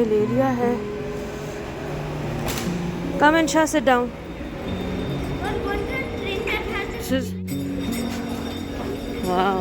हमने ले लिया है। Come and Shah, sit down. Wow,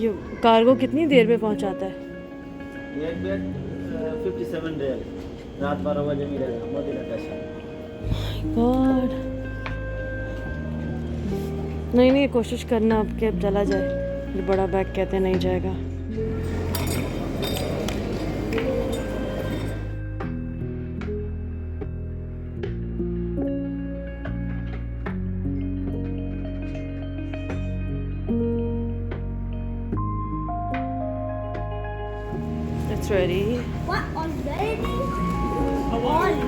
ये कार्गो कितनी देर में पहुंचाता है? एक बैग 57 रियल, रात 12 बजे मिलेगा मदीना स्टेशन। गॉड, नहीं कोशिश करना अब कि अब चला जाए। ये बड़ा बैग कहते नहीं जाएगा। It's ready. What, already? Already.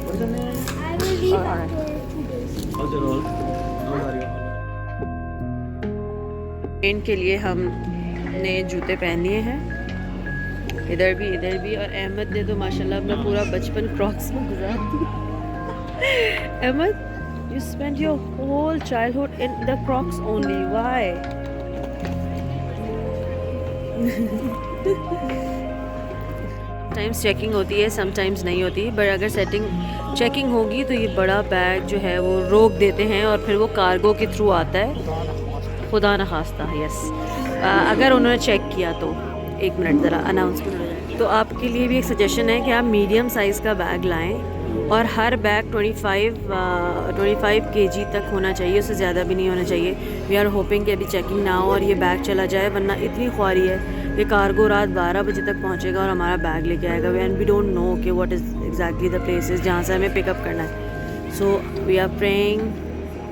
What's the name? I will leave Alright. after 2 days. How's your roll? How are you? Train के लिए हमने जूते पहन लिए हैं, इधर भी। और अहमद ने तो माशाल्लाह अपना पूरा बचपन क्रॉक्स में गुजार दिया। Ahmad, you spent your whole childhood in the Crocs only. Why? Times checking होती है, समटाइम्स नहीं होती, बट अगर चेकिंग होगी तो ये बड़ा बैग जो है वो रोक देते हैं और फिर वो कार्गो के थ्रू आता है। खुदा न खास्ता, यस। अगर उन्होंने चेक किया तो 1 मिनट ज़रा अनाउंसमेंट हो जाए। तो आपके लिए भी एक सजेशन है कि आप मीडियम साइज़ का बैग लाएं और हर बैग 25 kg तक होना चाहिए, उससे ज़्यादा भी नहीं होना चाहिए। वी आर होपिंग कि अभी चेकिंग ना हो और ये बैग चला जाए, वरना इतनी ख्वारी है ये कार्गो रात 12 बजे तक पहुंचेगा और हमारा बैग लेके आएगा। एंड वी डोंट नो कि what is exactly the places जहाँ से हमें पिकअप करना है। सो वी आर प्रेइंग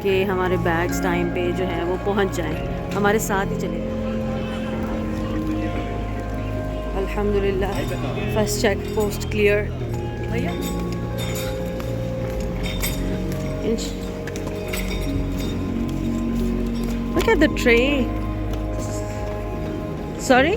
कि हमारे बैग्स टाइम पे जो है वो पहुंच जाएं, हमारे साथ ही चले जाएं। अल्हम्दुलिल्लाह, फर्स्ट चेक पोस्ट क्लियर। भैया look at the tray. Sorry?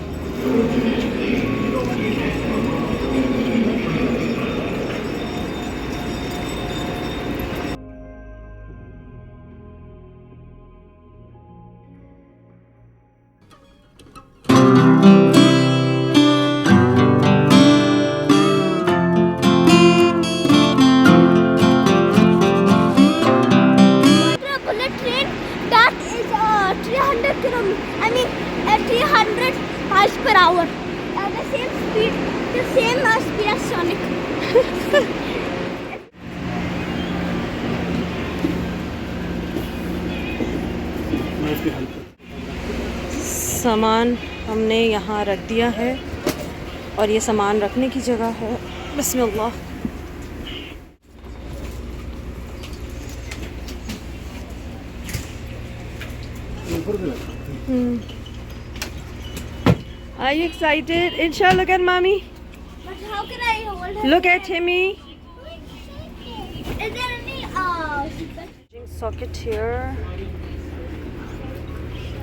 Bullet train that is 300 kilometers. I mean 300 miles per hour. The same speed as Sonic. सामान हमने यहाँ रख दिया है और ये सामान रखने की जगह है। बिस्मिल्लाह। Are you excited? Insha, look at mommy. But how can I hold it? Look at Timmy. Is there any Socket here.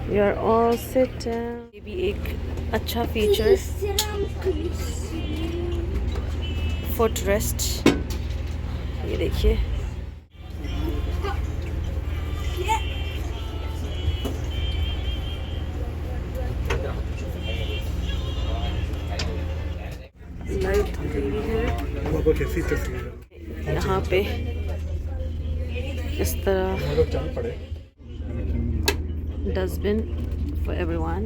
We are all sit down. ये भी एक अच्छा फीचर, फुट रेस्ट। ये देखिए, लाइट लगी है यहाँ पे इस तरह। Dustbin for everyone.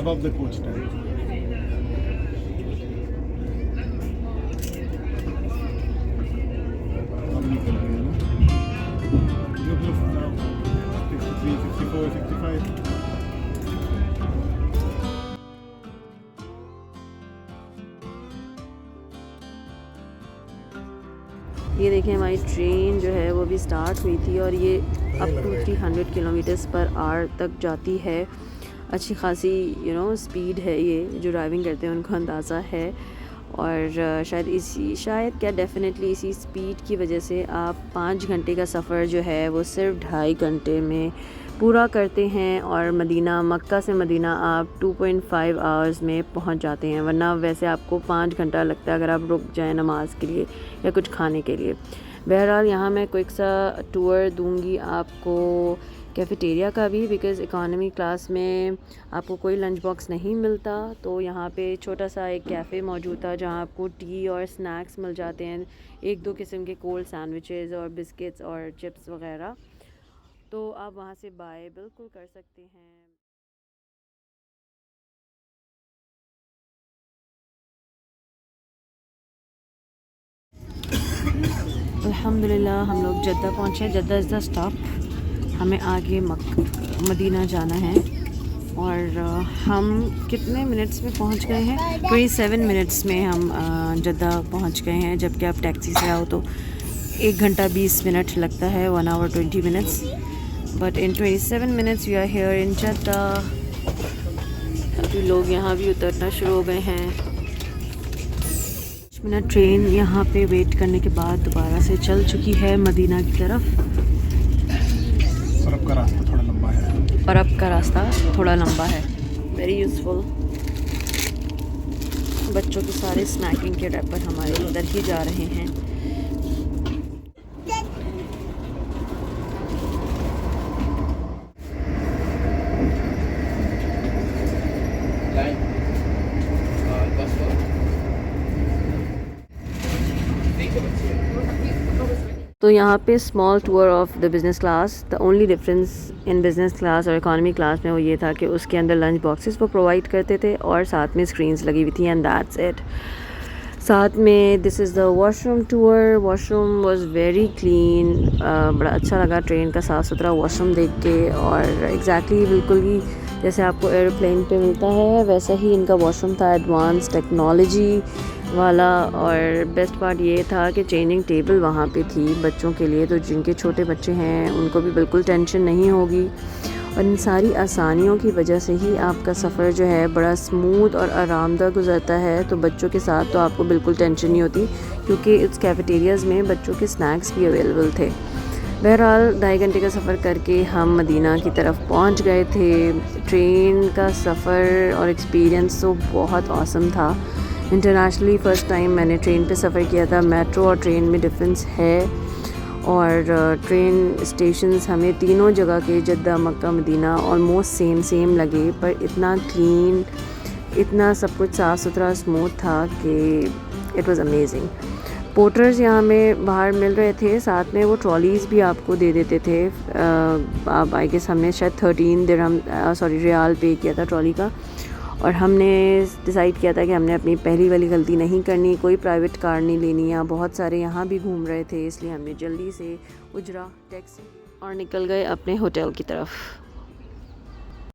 Above the coach stand. ये देखें, हमारी ट्रेन जो है वो भी स्टार्ट हुई थी और ये up to 300 kilometers per hour तक जाती है। अच्छी खासी स्पीड है, ये जो ड्राइविंग करते हैं उनको अंदाज़ा है। और शायद क्या डेफिनेटली इसी स्पीड की वजह से आप 5 घंटे का सफ़र जो है वो सिर्फ 2.5 घंटे में पूरा करते हैं, और मक्का से मदीना आप 2.5 आवर्स में पहुंच जाते हैं। वरना वैसे आपको 5 घंटा लगता है अगर आप रुक जाएं नमाज के लिए या कुछ खाने के लिए। बहरहाल यहाँ मैं क्विक सा टूर दूंगी आपको कैफ़ेटेरिया का भी, बिकॉज़ इकॉनमी क्लास में आपको कोई लंच बॉक्स नहीं मिलता। तो यहाँ पे छोटा सा एक कैफ़े मौजूद था जहाँ आपको टी और स्नैक्स मिल जाते हैं, 1-2 किस्म के कोल्ड सैंडविचेस और बिस्किट्स और चिप्स वगैरह। तो आप वहाँ से बाय बिल्कुल कर सकते हैं। अल्हम्दुलिल्लाह हम लोग जद्दा पहुँचे। जद्दा इज़ द स्टॉप, हमें आगे मदीना जाना है। और हम कितने मिनट्स में पहुँच गए हैं? 27 मिनट्स में हम जद्दा पहुँच गए हैं, जबकि आप टैक्सी से आओ तो 1 घंटा 20 मिनट लगता है, 1 hour 20 minutes। But in 27 minutes we are here in Jeddah. अभी लोग यहाँ भी उतरना शुरू हो गए हैं। 5 मिनट ट्रेन यहाँ पे वेट करने के बाद दोबारा से चल चुकी है मदीना की तरफ। और अब का रास्ता थोड़ा लंबा है, वेरी यूज़फुल। बच्चों के सारे स्नैकिंग के रैपर हमारे उधर ही जा रहे हैं। तो यहाँ पे small tour of the business class. The only difference in business class और इकॉनमी क्लास में वो ये था कि उसके अंदर लंच बॉक्सेस वो प्रोवाइड करते थे और साथ में स्क्रीन्स लगी हुई थी, एंड दैट्स इट। साथ में this is the washroom tour. Washroom was very clean, बड़ा अच्छा लगा ट्रेन का साफ़ सुथरा वॉशरूम देख के। और एग्जैक्टली बिल्कुल ही जैसे आपको एरोप्लेन पे मिलता है वैसा ही इनका वॉशरूम था, एडवांस टेक्नोलॉजी वाला। और बेस्ट पार्ट ये था कि चेंजिंग टेबल वहाँ पे थी बच्चों के लिए, तो जिनके छोटे बच्चे हैं उनको भी बिल्कुल टेंशन नहीं होगी। और इन सारी आसानियों की वजह से ही आपका सफ़र जो है बड़ा स्मूथ और आरामदा गुजरता है। तो बच्चों के साथ तो आपको बिल्कुल टेंशन नहीं होती, क्योंकि इस कैफ़ेटेरियाज़ में बच्चों के स्नैक्स भी अवेलेबल थे। बहरहाल 2.5 घंटे का सफ़र करके हम मदीना की तरफ पहुंच गए थे। ट्रेन का सफ़र और एक्सपीरियंस तो बहुत ऑसम था। इंटरनेशनली फ़र्स्ट टाइम मैंने ट्रेन पे सफ़र किया था। मेट्रो और ट्रेन में डिफरेंस है। और ट्रेन स्टेशंस हमें तीनों जगह के जद्दा, मक्का, मदीना ऑलमोस्ट सेम लगे, पर इतना क्लीन, इतना सब कुछ साफ़ सुथरा स्मूथ था कि इट वाज़ अमेजिंग। पोर्टर्स यहाँ में बाहर मिल रहे थे, साथ में वो ट्रॉलीज़ भी आपको दे देते थे। आप आई गेस हमने शायद 13 रियाल पे किया था ट्रॉली का। और हमने डिसाइड किया था कि हमने अपनी पहली वाली गलती नहीं करनी, कोई प्राइवेट कार नहीं लेनी। या बहुत सारे यहाँ भी घूम रहे थे, इसलिए हमने जल्दी से उजरा टैक्सी और निकल गए अपने होटल की तरफ।